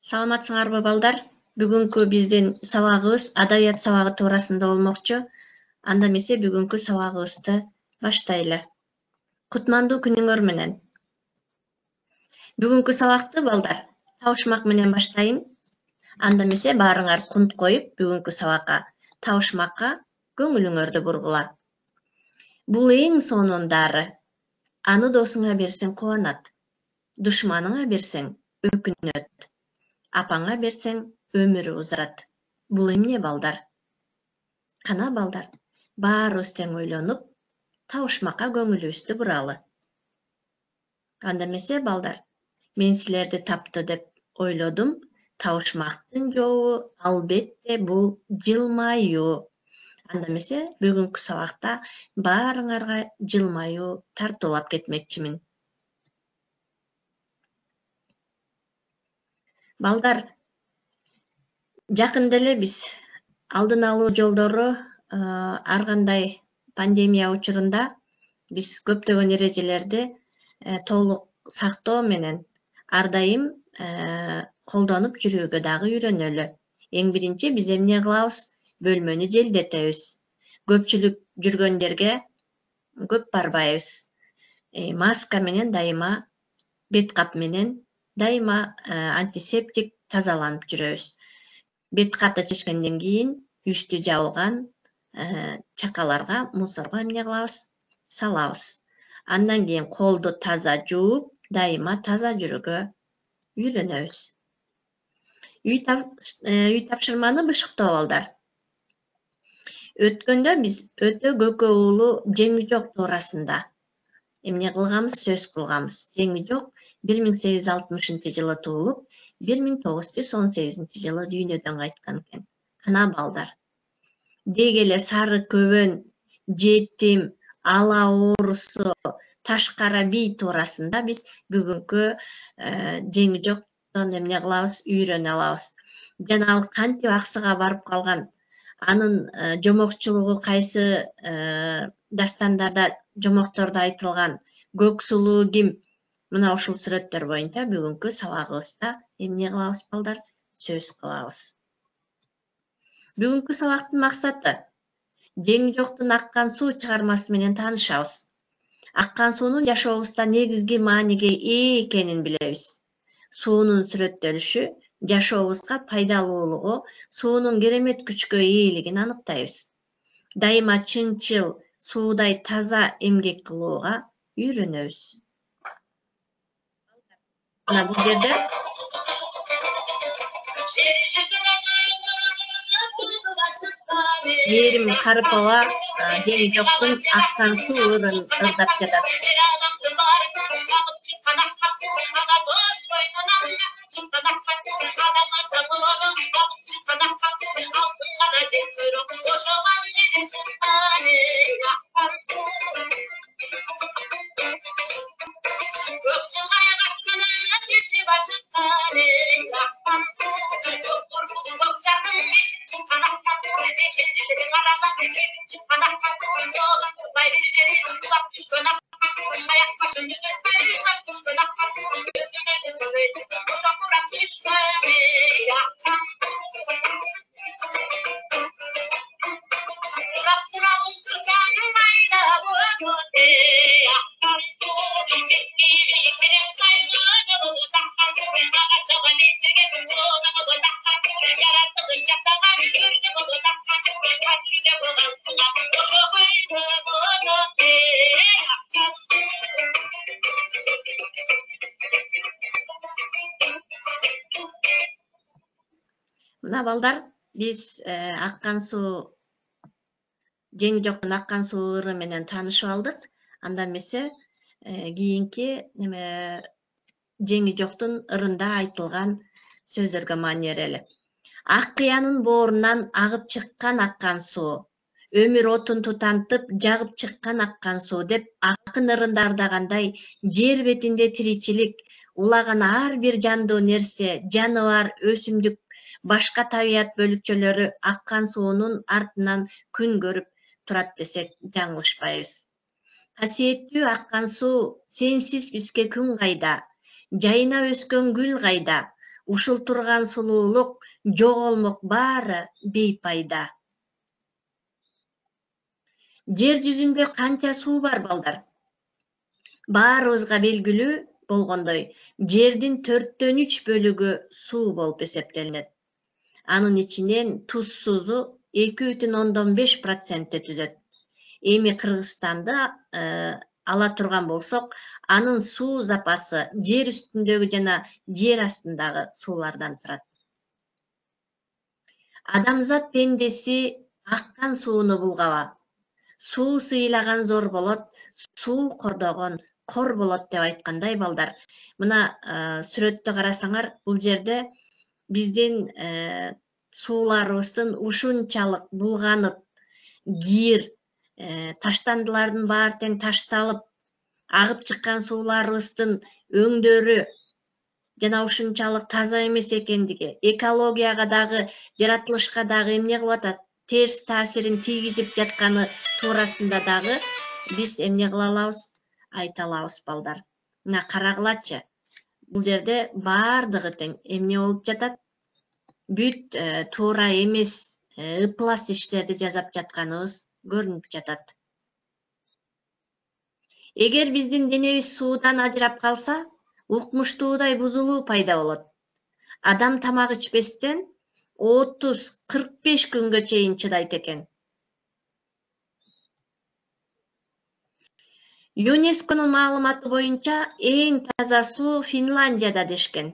Саламатсыңарбы балдар? Бүгүнкү биздин сабагыбыз адабият сабагы туурасында болмокчу. Анда эмесе бүгүнкү сабагыбызды баштайлы. Кутмандуу күнүңөр менен. Бүгүнкү сабакты балдар табышмак менен баштайын. Анда эмесе баарыңар кунт коюп, бүгүнкү сабакка табышмакка көңүлүңөрдү бургула. Бул эң сонун дары. Аны досуңа берсең кубанат. Душманыңа берсең өкүнөт. Апаңа берсең өмүрү узарат. Бул эмне балдар? Кана балдар, баарыбыз тең ойлонуп, табышмакка көңүлүбүздү буралы. Анда эмесе балдар, мен силерди тапты деп ойлодум. Табышмактын жообу албетте бул жылмаюу. Анда эмесе бүгүнкү сабакта баарыңарга жылмаюу тартуулап кетмекчимин. Балдар, жакында эле биз алдын алуу жолдору ар кандай пандемия учурунда биз көптөгөн эрежелерди толук сактоо менен ар дайым колдонуп жүрүүгө дагы үйрөнөлү. Эң биринчи биз эмне кылабыз? Бөлмөнү желдетебиз. Көпчүлүк жүргөн жерге көп барбайбыз. Маска менен дайыма, бет кап менен дайыма антисептик тазаланып жүрөбүз. Бет капты чечкенден кийин үстү жабылган чакаларга, мусорго эмне кылабыз? Салабыз. Андан кийин колду таза жууп, дайыма таза жүрүүгө үйрөнөбүз. Үй тапшырманы бышыктоо балдар. Өткөндө биз өтө көкө уулуу Жеңи жок туурасында эмне кылганбыз? Сөз кылганбыз. Жеңи жок 1860-жылы туулуп, 1918-жылы дүйнөдөн кайткан экен. Кана балдар. Деги эле сары көбөн, жетим, ала оорусу, ташкара бий туурасында биз бүгүнкү Жеңи жоктон эмне кылабыз? Үйрөнө алабыз. Жана ал кантип аксыга барып калган, анын жомокчулугу кайсы дастандарда, жомоктордо айтылган, көк сулуу ким? Мына ушул сүрөттөр боюнча бүгүнкү сабагыбызда эмне кылабыз балдар? Сөз кылабыз. Бүгүнкү сабактын максаты Жеңи жоктун аккан суу чыгармасы менен таанышабыз. Аккан суунун жашообузда негизги мааниге ээ экенин билебиз. Суунун сүрөттөлүшү жашообузга пайдалуулугу, суунун керемет күчкө ээлигин аныктайбыз. Дайыма чынчыл, суудай таза эмгек кылууга үйрөнөбүз. Мына бул жерде Мээрим Карыпова Жеңи жоктун аккан суу ырын ырдап жатат. Мына балдар, биз аккан суу, Жеңи жоктун аккан суу ыры менен таанышып алдык. Анда эмесе кийинки Жеңи жоктун ырында айтылган сөздөргө маани берели. Ак кыянын боорунан агып чыккан аккан суу, өмүр отун тутантып жагып чыккан аккан суу деп акын ырында ырдагандай, жер бетинде тиричилик, улаган ар бир жандуу нерсе, жаныбар, өсүмдүк, башка табият бөлүкчөлөрү аккан суунун артынан күн көрүп турат десек жаңылышпайбыз. Касиеттүү аккан суу, сенсиз бизге күн кайда? Жайына өскөн гүл кайда? Ушул турган сулуулук жоголмок баары бейпайда. Жер жүзүндө канча суу бар балдар? Баарыбызга белгилүү болгондой, жердин 4/3 бөлүгү суу болуп эсептелинет. Анын ичинен тузсузу 2,5% түзөт. Эми Кыргызстанды ала турган болсок, анын суу запасы жер үстүндөгү жана жер астындагы суулардан турат. Адамзат пендеси аккан сууну булгаба. Суу сыйлаган зор болот, суу кордогон кор болот деп айткандай балдар. Мына сүрөттө карасаңар, бул жерде биздин сууларыбыздын ушунчалык булганып, кир, таштандылардын баары тең ташталып, агып чыккан сууларыбыздын өңдөрү жана ушунчалык таза эмес экендиги, экологияга дагы, жаратылышка дагы эмне кылып атат, терс таасирин тийгизип жатканы туурасында дагы биз эмне кыла алабыз, айта алабыз балдар. Мына карагылачы, бул жерде баардыгы тең эмне болуп жатат? Бүт туура эмес ыплас иштерди жасап жатканыбыз көрүнүп жатат. Эгер биздин денебиз суудан ажырап калса, укмуштуудай бузулуу пайда болот. Адам тамак ичпестен 30-45 күнгө чейин чыдайт экен. ЮНЕСКОнун маалыматы боюнча эң таза суу Финляндияда дешкен.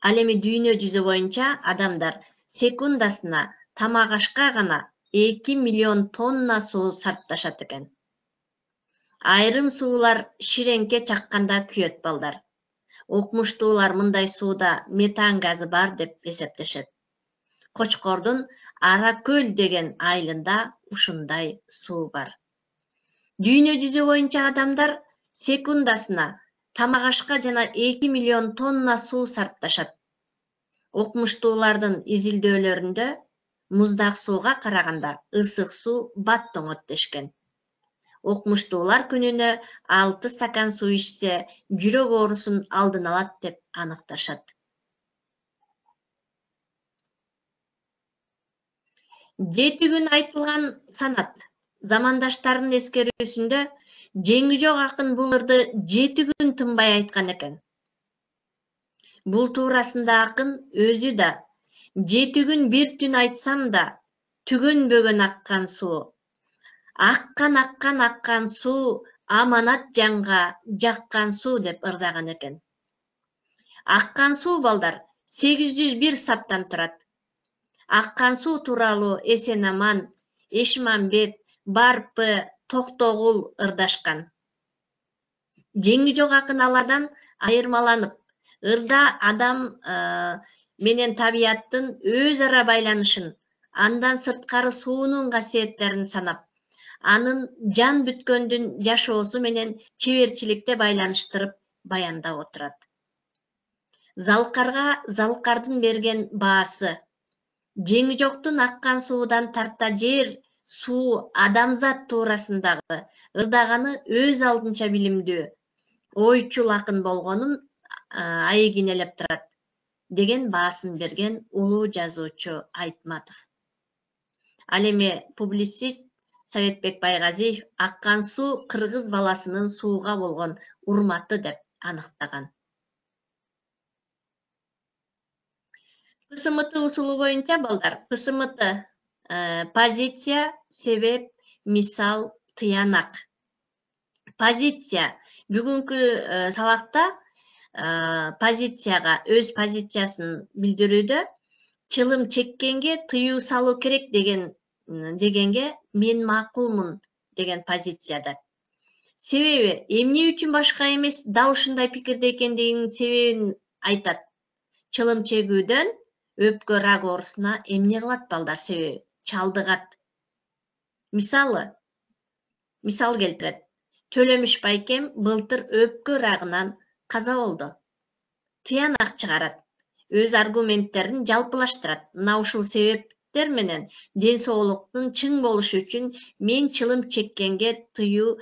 Ал эми дүйнө жүзү боюнча адамдар секундасына тамак ашка гана 2 миллион тонна суу сарпташат экен. Айрым суулар ширеңке чакканда күйөт балдар. Укмуштуулар мындай сууда метан газы бар деп эсептешет. Кочкордун Аракөл деген айылында ушундай суу бар. Дүйнө жүзү боюнча адамдар секундасына тамак ашка жана 2 миллион тонна суу сарпташат. Укмуштуулардын изилдөөлөрүндө муздак сууга караганда ысык суу баттоңот дешкен. Укмуштуулар күнүнө 6 стакан суу ичсе, жүрөк оорусун алдын алат деп аныкташат. 7 күн айтылган санат. Замандаштардын эскерүүсүндө жеңи жок акын бул ырды 7 күн тынбай айткан экен. Бул туурасында акын өзү да 7 күн бир түн айтсам да түгөнбөгөн аккан суу. Аккан суу, аманат жанга жаккан суу деп ырдаган экен. Аккан суу балдар 801 саптан турат. Аккан суу тууралуу Эсенаман, Эшмамбет, Барпы, Токтогул ырдашкан. Жеңи жок акын аладан айырмаланып, ырда адам менен табияттын өз ара байланышын, андан сырткары суунун касиеттерин санап, анын жан бүткөндүн жашоосу менен чеберчиликте байланыштырып баяндап отурат. Залкарга залкардын берген баасы. Жеңи жоктун аккан суудан тарта жер, суу, адамзат туурасындагы ырдаганы өз алдынча билимдүү, ойчул акын болгонун айыгинелеп турат, деген баасын берген улуу жазуучу Айтматов. Ал эми публицист Советбек Байгазиев аккан суу кыргыз баласынын сууга болгон урматы деп аныктаган. ПСМТ усулу боюнча балдар, ПСМТ позиция, себеп, мисал, тыянак. Позиция бүгүнкү сабакта позицияга өз позициясын билдирүүдө чылым чеккенге тыюу салуу керек дегенге мен макулмун деген позицияда. Себеби эмне үчүн башка эмес дал ушундай пикирде экендигинин себебин айтат. Чылым чегүүдөн өпкө рак оорусуна эмне кылат балдар себеби? Чалдыгат. Мисал келтирет. Төлөмүш байкем былтыр өпкө рагынан каза болду. Тыянак чыгарат. Өз аргументтерин жалпылаштырат. Мына ушул себептер менен ден соолуктун чың болушу үчүн мен чылым чеккенге тыюу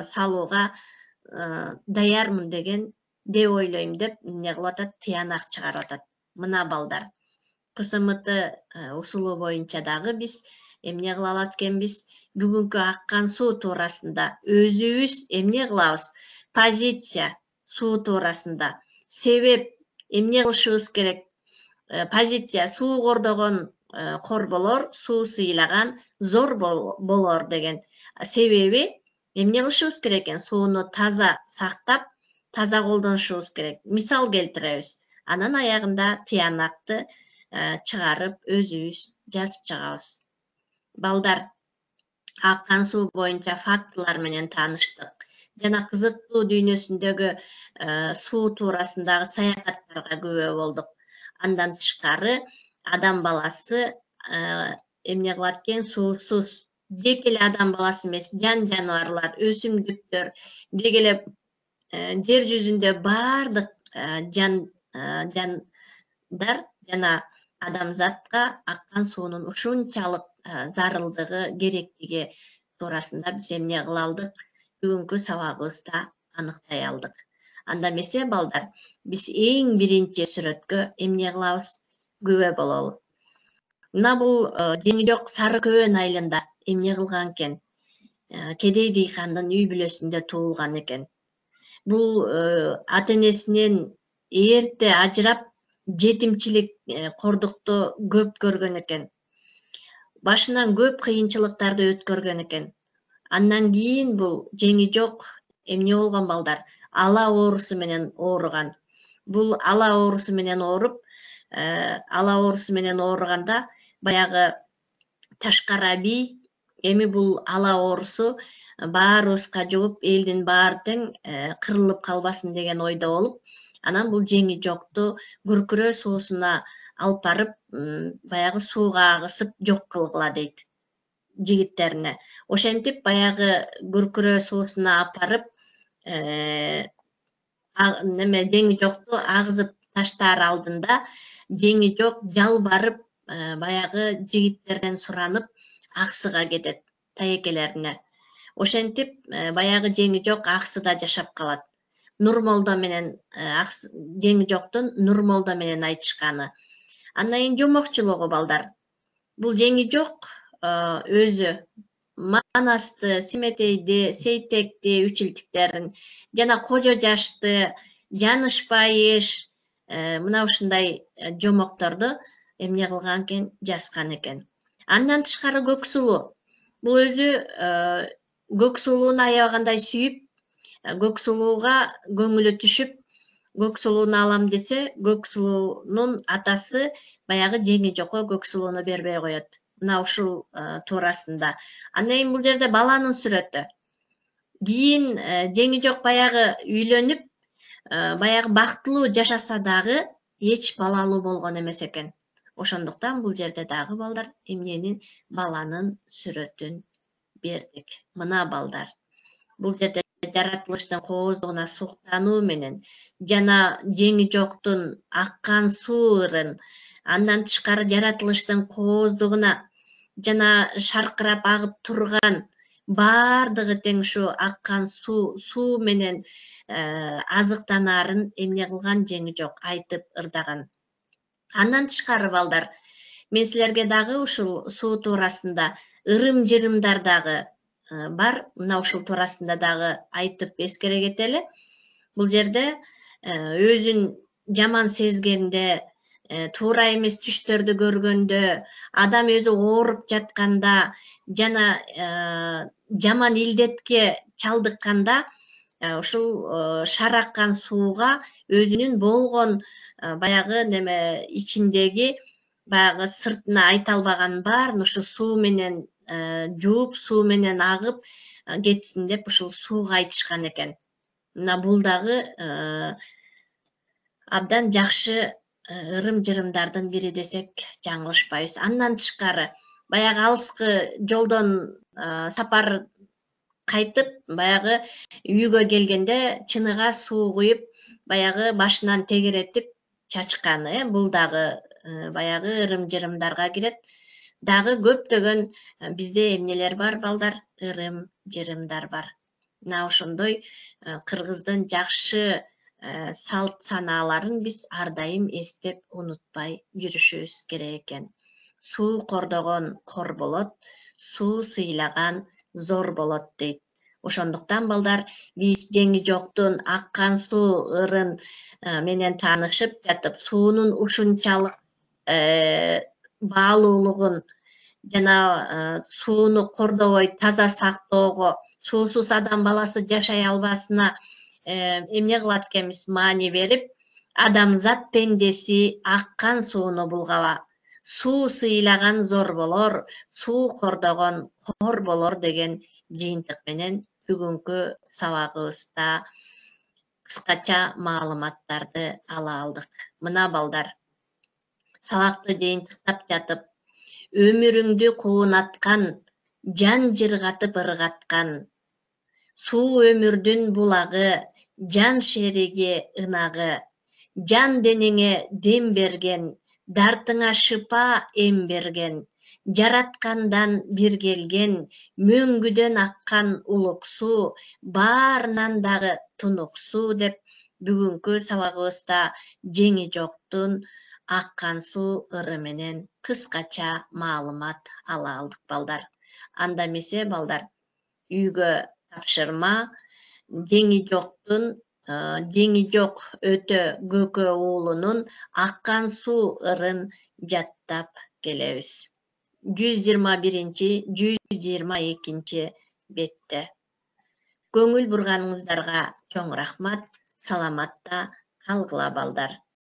салууга даярмын деген деп ойлойм деп эмне кылып атат, тыянак чыгарып атат. Мына балдар. КСМТ усулу боюнча дагы биз эмне кыла алат экенбиз? Бүгүнкү аккан суу туурасында өзүбүз эмне кылабыз? Позиция суу туурасында. Себеп эмне кылышыбыз керек? Позиция суу кордогон корболор, суу сыйлаган зор болор деген. Себеби эмне кылышыбыз керек экен? Сууну таза сактап, таза колдонушубуз керек. Мисал келтиребиз. Анан аягында тыянакты чыгарып өзүбүз жазып чыгабыз. Балдар, аккан суу боюнча фактылар менен тааныштык. Жана кызыктуу дүйнөсүндөгү суу туурасындагы саякаттарга күбө болдук. Андан тышкары адам баласы эмне кылат экен? Суусуз жеке эле адам баласы эмес, жан-жаныбарлар, өсүмдүктөр, деги эле жер жүзүндө бардык жандар жана адамзатка аккан суунун ушунчалык зарылдыгы, керектиги туурасында биз эмне кыла алдык? Бүгүнкү сабагыбызда аныктай алдык. Анда эмесе балдар, биз эң биринчи сүрөткө эмне кылабыз? Күбө бололу. Мына бул жеңи жок Сары Көбөн айылында эмне кылган экен? Кедей дыйкандын үй бүлөсүндө туулган экен. Бул ата энесинен эрте ажырап, жетимчилик, кордукту көп көргөн экен. Башынан көп кыйынчылыктарды өткөргөн экен. Андан кийин бул жеңи жок эмне болгон балдар? Ала оорусу менен ооруган. Бул ала оорусу менен ооруганда баягы Ташкара би эми бул ала оорусу баарыбызга жугуп, элдин баары тең кырылып калбасын деген ойдо болуп, анан бул жеңи жокту Күркүрөө суусуна алып барып, баягы сууга агысып жок кылгыла дейт жигиттерине. Ошентип баягы Күркүрөө суусуна алып барып, жеңи жокту агызып таштаар алдында жеңи жок жалбарып баягы жигиттерден суранып аксыга кетет, таекелерине. Ошентип баягы жеңи жок аксыда жашап калат. Нурмолдо менен жеңи жоктун Нурмолдо менен айтышканы. Андан кийин жомокчулугу балдар. Бул жеңи жок өзү Манасты, Симетейди, Сейтекти, Үчилтиктерин жана Кожо Жашты, Жанышбайыш мына ушундай жомокторду эмне кылган экен? Жазган экен. Андан тышкары Көксулуу. Бул өзү Көксулууну аябагандай сүйүп, Көксулууга көңүлү түшүп, Көксулууну алам десе, Көксулуунун атасы баягы жеңи жокко Көксулууну бербей коет. Мына ушул туурасында. Андан кийин бул жерде баланын сүрөтү. Кийин жеңи жок баягы үйлөнүп, баягы бактылуу жашаса дагы эч балалуу болгон эмес экен. Ошондуктан бул жерде дагы балдар эмненин баланын сүрөтүн бердик. Мына балдар. Бул жерде жаратылыштын кооздугуна суктануу менен жана жеңи жоктун аккан суу ырын, андан тышкары жаратылыштын кооздугуна жана шаркырап агып турган бардыгы тең ушу аккан суу менен азыктанаарын эмне кылган? Жеңи жок айтып ырдаган. Андан тышкары балдар, мен силерге дагы ушул суу туурасында ырым-жырымдар дагы бар. Мына ушул туурасында дагы айтып эскере кетели. Бул жерде өзүн жаман сезгенде, туура эмес түштөрдү көргөндө, адам өзү ооруп жатканда жана жаман илдетке чалдыкканда ушул шараккан сууга өзүнүн болгон баягы неме ичиндеги баягы сыртына айта албаган баарын ушу суу менен жууп, суу менен агып кетсин деп ушул сууга айтышкан экен. Мына бул дагы абдан жакшы ырым-жырымдардын бири десек жаңылышпайбыз. Андан тышкары баягы алыскы жолдон сапар кайтып, баягы үйгө келгенде чыныга суу куюп, баягы башынан тегеретип чачканы. Бул дагы баягы ырым-жырымдарга кирет. Дагы көптөгөн бизде эмнелер бар балдар? Ырым-жырымдар бар. Мына ошондой кыргыздын жакшы салт санааларын биз ар дайым эстеп унутпай жүрүшүбүз керек экен. Суу кордогон кор болот, суу сыйлаган зор болот дейт. Ошондуктан балдар биз жеңи жоктун аккан суу ырын менен таанышып жатып, суунун ушунчалык баалуулугун жана сууну кордобой таза сактоого, суусуз адам баласы жашай албасына эмне кылат экенбиз, маани берип, адамзат пендеси аккан сууну булгаба, суу сыйлаган зор болор, суу кордогон кор болор деген жыйынтык менен бүгүнкү сабагыбызда кыскача маалыматтарды ала алдык. Мына балдар, сабакты жыйынтыктап жатып, өмүрүңдү куунаткан, жан жыргатып ыргаткан, суу өмүрдүн булагы, жан шериги ынагы, жан денеңе дем берген, дартыңа шыпа эм берген, жараткандан бир келген, мөңгүдөн аккан улук суу, баарынан дагы тунук суу деп бүгүнкү сабагыбызда жеңи жоктун аккан суу ыры менен кыскача маалымат ала алдык балдар. Анда эмесе балдар, үйгө тапшырма, жеңи жок өтө көкө уулунун аккан суу ырын жаттап келебиз. 121-122 бетте. Көңүл бурганыңыздарга чоң рахмат. Саламатта калгыла балдар.